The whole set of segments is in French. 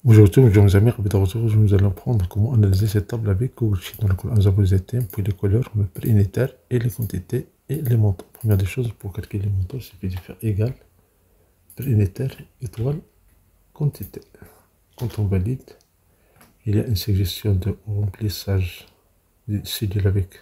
Aujourd'hui, mes amis, nous allons apprendre comment analyser cette table avec Google Sheet. Dans laquelle nous avons les items, puis les couleurs, le prix unitaire et les quantités et les montants. Première des choses, pour calculer les montants, il suffit de faire égal, prix unitaire, étoile, quantité. Quand on valide, il y a une suggestion de remplissage cellule avec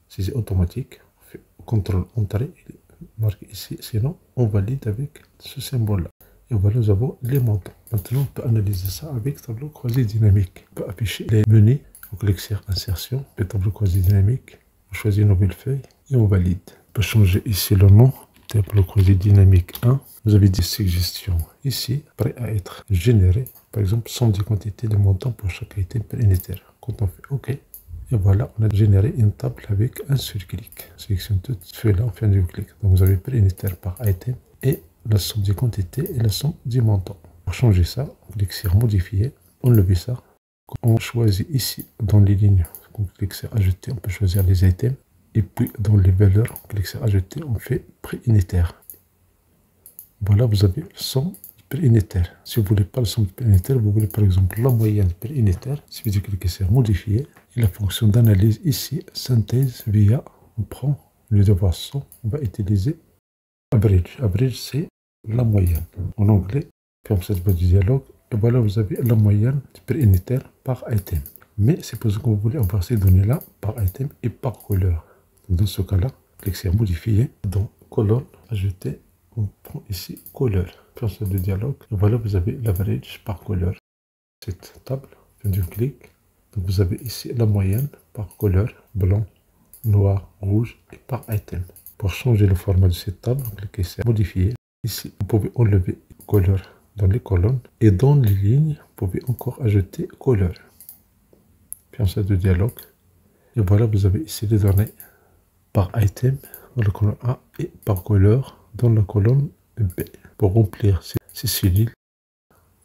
saisie automatique. On fait contrôle entrée, il est marqué ici, sinon on valide avec ce symbole-là. Et voilà, nous avons les montants. Maintenant, on peut analyser ça avec tableau croisé dynamique. On peut afficher les menus. On clique sur insertion, le tableau croisé dynamique. On choisit une nouvelle feuille et on valide. On peut changer ici le nom, tableau croisé dynamique 1. Vous avez des suggestions ici, prêts à être générés. Par exemple, somme des quantités de montants pour chaque item unitaire. Quand on fait OK, et voilà, on a généré une table avec un seul clic. Sélectionne toute feuille-là en fin de clic. Donc vous avez prix unitaire par item et la somme des quantités et la somme du montant. Pour changer ça, on clique sur modifier, enlever ça. On choisit ici dans les lignes, on clique sur ajouter, on peut choisir les items. Et puis dans les valeurs, on clique sur ajouter, on fait prix unitaire. Voilà, vous avez le somme du prix unitaire. Si vous ne voulez pas le somme du prix unitaire, vous voulez par exemple la moyenne du prix unitaire. Il suffit de cliquer sur modifier. Et la fonction d'analyse ici, synthèse via, on prend, au lieu d'avoir 100, on va utiliser average. Average, c'est la moyenne. En anglais, comme cette boîte de dialogue, et voilà, vous avez la moyenne du prix unitaire par item. Mais c'est pour ça que vous voulez avoir ces données-là par item et par couleur. Donc dans ce cas-là, cliquez sur modifier. Dans colonne, ajouter, on prend ici couleur. Puis sur le dialogue, et voilà, vous avez l'average par couleur. Cette table, fin du clic. Donc vous avez ici la moyenne par couleur, blanc, noir, rouge et par item. Pour changer le format de cette table, cliquez sur modifier. Ici, vous pouvez enlever couleur dans les colonnes et dans les lignes, vous pouvez encore ajouter couleur. Puis ensuite de dialogue. Et voilà, vous avez ici les données par item dans la colonne A et par couleur dans la colonne B. Pour remplir ces cellules,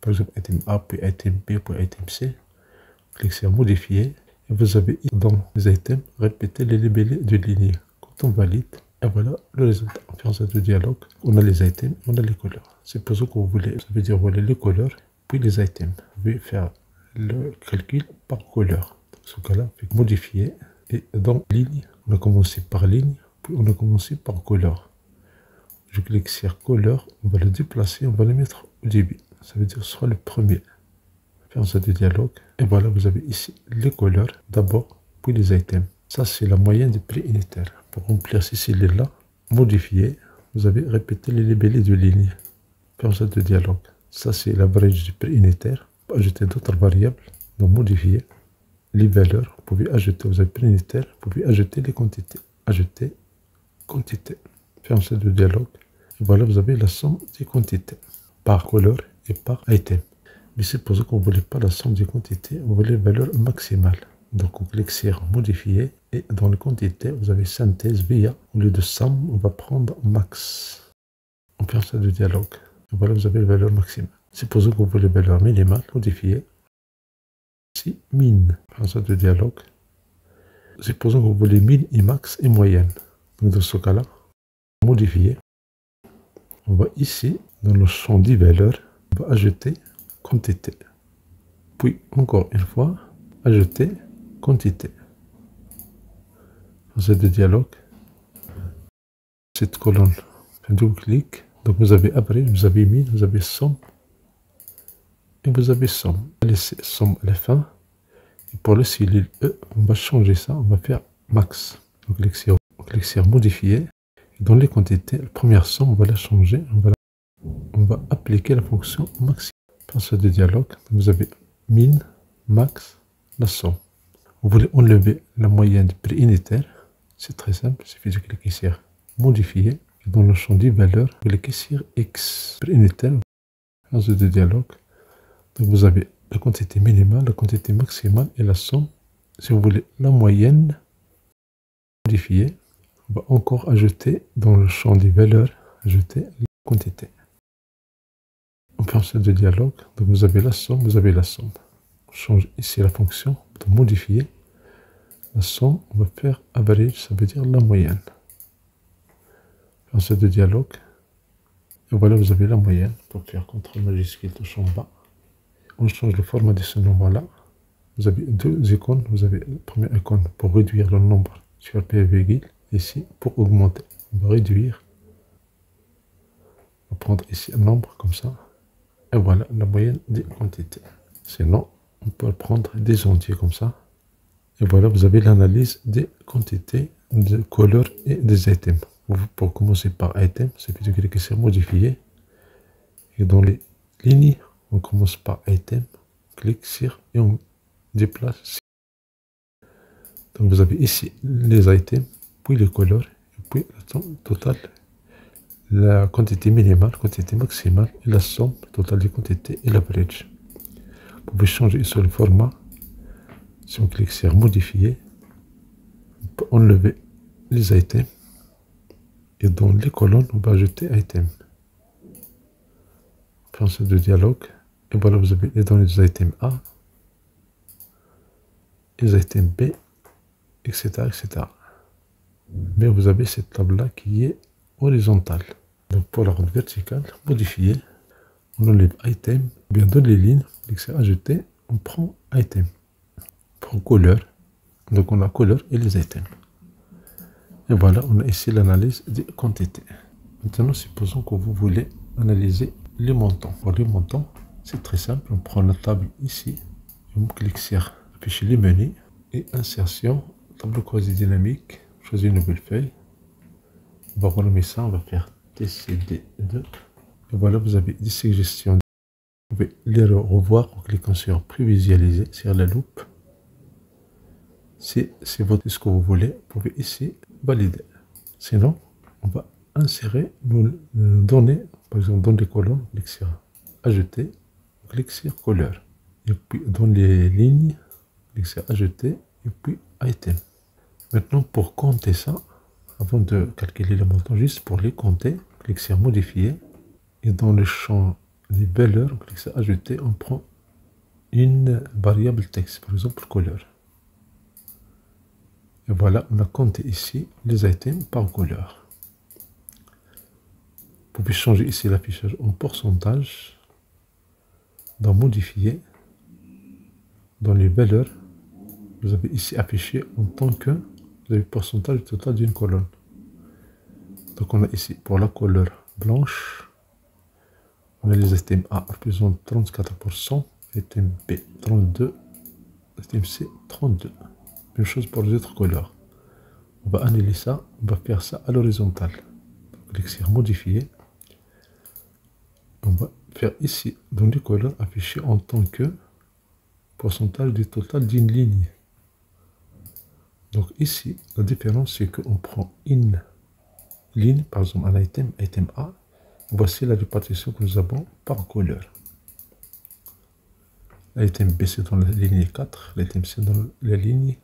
par exemple item A, puis item B, puis item C, cliquez sur modifier. Et vous avez dans les items répéter les libellés de ligne. Quand on valide, et voilà le résultat. En faisant de dialogue, on a les items, on a les couleurs. C'est pour ça que vous voulez, ça veut dire voilà les couleurs, puis les items. Vous pouvez faire le calcul par couleur. Dans ce cas-là, modifier. Et dans ligne, on a commencé par ligne, puis on a commencé par couleur. Je clique sur couleur, on va le déplacer, on va le mettre au début. Ça veut dire ce sera le premier. Faisant de dialogue. Et voilà, vous avez ici les couleurs d'abord, puis les items. Ça, c'est la moyenne du prix unitaire. Pour remplir ces cellules-là, modifier, vous avez répété les libellés de ligne. Faisant de dialogue. Ça, c'est l'average du prix unitaire. Vous pouvez ajouter d'autres variables. Donc, modifier les valeurs. Vous pouvez ajouter, vous avez prix unitaire. Vous pouvez ajouter les quantités. Ajouter quantité. Faisant de dialogue. Et voilà, vous avez la somme des quantités par couleur et par item. Mais c'est pour ça qu'on ne voulait pas la somme des quantités, on voulait la valeur maximale. Donc on clique sur modifier et dans les quantités, vous avez synthèse via. Au lieu de somme, on va prendre max. On fait ça de dialogue. Et voilà, vous avez la valeur maximale. C'est pour ça qu'on veut la valeur minimale, modifier. Ici, min. On fait ça de dialogue. C'est pour ça qu'on veut les min et max et moyenne. Donc dans ce cas-là, modifier. On va ici, dans le champ des valeurs, on va ajouter quantité. Puis, encore une fois, ajouter quantité. Dans de dialogue, cette colonne, double clic. Donc, vous avez average, vous avez min, vous avez somme, et vous avez somme. Laissez somme à la fin. Et pour le cellule E, on va changer ça, on va faire max. Donc, on clique sur modifier. Et dans les quantités, la première somme, on va la changer. On va appliquer la fonction maximum. Dans de dialogue, vous avez min, max, la somme. Vous voulez enlever la moyenne du prix unitaire. C'est très simple, il suffit de cliquer sur modifier. Et dans le champ des valeurs, vous cliquez sur X. Prix unitaire, dans de dialogue. Donc vous avez la quantité minimale, la quantité maximale et la somme. Si vous voulez la moyenne, modifier, on va encore ajouter dans le champ des valeurs, ajouter la quantité. On fait de dialogue, donc vous avez la somme, vous avez la somme. On change ici la fonction, de modifier. La somme, on va faire average, ça veut dire la moyenne. On fait de dialogue. Et voilà, vous avez la moyenne. Pour faire CTRL majuscule touche en bas. on change le format de ce nombre-là. Vous avez deux icônes. Vous avez la première icône pour réduire le nombre sur P virgule. Ici, pour augmenter, on va réduire. On va prendre ici un nombre comme ça. Et voilà la moyenne des quantités. Sinon, on peut prendre des entiers comme ça. Et voilà, vous avez l'analyse des quantités, de couleurs et des items. Pour commencer par item, c'est plutôt cliquer sur modifier. Et dans les lignes, on commence par item, on clique sur et on déplace. Donc vous avez ici les items, puis les couleurs, et puis le temps total, la quantité minimale, quantité maximale, et la somme totale des quantités et l'average. Vous pouvez changer sur le format. Si on clique sur modifier, on peut enlever les items. Et dans les colonnes, on va ajouter item. Français de dialogue. Et voilà, vous avez les données des items A, les items B, etc., etc. Mais vous avez cette table-là qui est horizontale. Donc pour la rendre verticale, modifier, on enlève item, bien dans les lignes, on clique sur ajouter, on prend item. Pour couleur, donc on a couleur et les items. Et voilà, on a ici l'analyse des quantités. Maintenant, supposons que vous voulez analyser les montants. Pour les montants, c'est très simple. On prend la table ici, et on clique sur afficher les menus et insertion, tableau quasi-dynamique. Choisir une nouvelle feuille. On va renommer ça, on va faire TCD2. Et voilà, vous avez des suggestions. Vous pouvez les revoir en cliquant sur prévisualiser, sur la loupe. Si c'est ce que vous voulez, vous pouvez ici valider. Sinon, on va insérer nos données, par exemple dans les colonnes, on clique sur ajouter, on clique sur couleur. Et puis dans les lignes, on clique sur ajouter, et puis item. Maintenant, pour compter ça, avant de calculer les montants, juste pour les compter, on clique sur modifier. Et dans le champ des valeurs, on clique sur ajouter, on prend une variable texte, par exemple couleur. Et voilà, on a compté ici les items par couleur. Vous pouvez changer ici l'affichage en pourcentage. Dans modifier, dans les valeurs, vous avez ici affiché en tant que vous avez pourcentage total d'une colonne. Donc on a ici pour la couleur blanche, on a les items A représentent 34%, item B 32%, item C 32%. Même chose pour les autres couleurs. On va annuler ça, on va faire ça à l'horizontale. Clique sur modifier. On va faire ici, dans les couleurs, afficher en tant que pourcentage du total d'une ligne. Donc ici, la différence, c'est qu'on prend une ligne, par exemple un item, item A. Voici la répartition que nous avons par couleur. L'item B, c'est dans la ligne 4, l'item C dans la ligne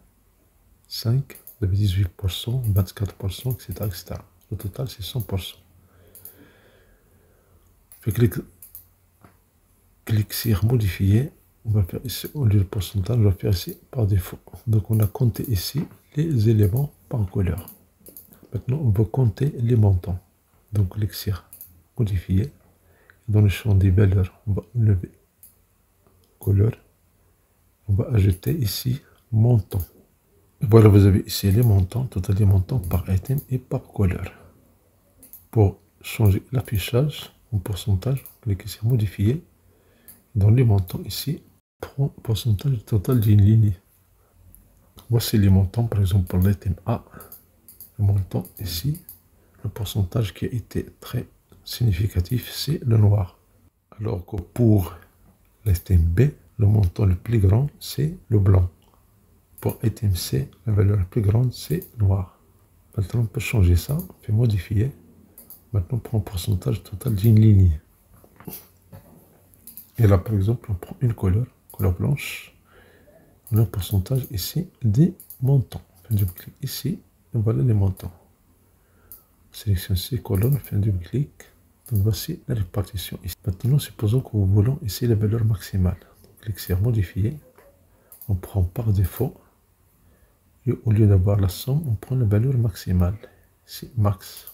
5, vous avez 18%, 24%, etc., etc. Le total, c'est 100%. Je clique sur modifier. On va faire ici, au lieu de pourcentage, on va faire ici par défaut. Donc, on a compté ici les éléments par couleur. Maintenant, on va compter les montants. Donc, clique sur modifier. Dans le champ des valeurs, on va enlever couleur. On va ajouter ici montant. Voilà, vous avez ici les montants, total des montants par item et par couleur. Pour changer l'affichage en pourcentage, cliquez sur modifier. Dans les montants ici, prend pourcentage total d'une ligne. Voici les montants, par exemple pour l'item A. Le montant ici, le pourcentage qui a été très significatif, c'est le noir. Alors que pour l'item B, le montant le plus grand, c'est le blanc. Pour item C, la valeur la plus grande, c'est noir. Maintenant, on peut changer ça, on fait modifier. Maintenant, on prend pourcentage total d'une ligne. Et là, par exemple, on prend une couleur blanche. On a un pourcentage ici des montants. On fait double clic ici, et voilà les montants. On sélectionne ces colonnes, on fait un double clic. Donc voici la répartition ici. Maintenant, supposons que nous voulons ici la valeur maximale. Donc, clic sur modifier. On prend par défaut. Et au lieu d'avoir la somme, on prend la valeur maximale. C'est max.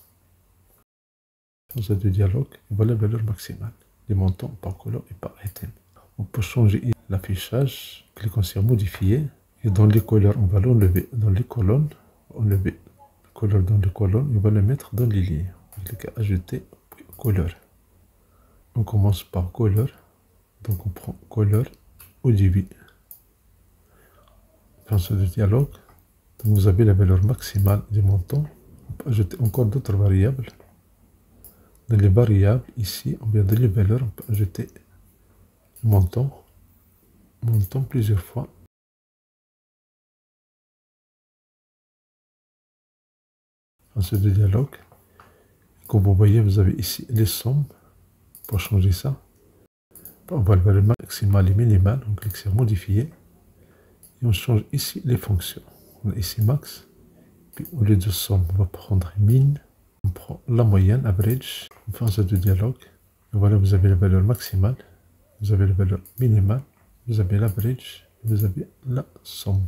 Dans de dialogue, et voilà la valeur maximale. Les montants par couleur et par item. On peut changer l'affichage. Cliquons sur modifier. Et dans les couleurs, on va l'enlever dans les colonnes. Enlever couleur dans les colonnes. On va le mettre dans les lignes. On clique à ajouter, puis couleur. On commence par couleur. Donc on prend couleur au début. Dans ce dialogue, donc vous avez la valeur maximale du montant. On peut ajouter encore d'autres variables. Dans les variables, ici, on vient de les valeurs, on peut ajouter montant plusieurs fois. Dans ce dialogue, comme vous voyez, vous avez ici les sommes. Pour changer ça, on va le valeur maximale et minimale. On clique sur modifier et on change ici les fonctions. On a ici max, puis au lieu de somme, on va prendre min. On prend la moyenne, average. On fait un set de dialogue. Et voilà, vous avez la valeur maximale, vous avez la valeur minimale, vous avez l'average, vous avez la somme.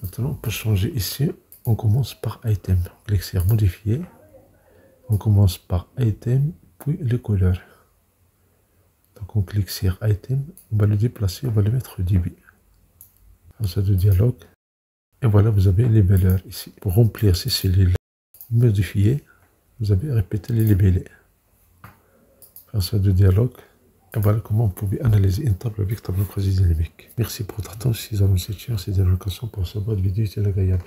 Maintenant, on peut changer ici. On commence par item. On clique sur modifier. On commence par item, puis les couleurs. Donc on clique sur item, on va le déplacer, on va le mettre au début. Un set de dialogue. Et voilà, vous avez les valeurs ici. Pour remplir ces cellules, modifier, vous avez répété les libellés. Un set de dialogue. Et voilà comment vous pouvez analyser une table avec tableau croisé dynamique. Merci pour votre attention. Si vous avez une question, c'est des indications pour savoir de vidéo utile et agréable.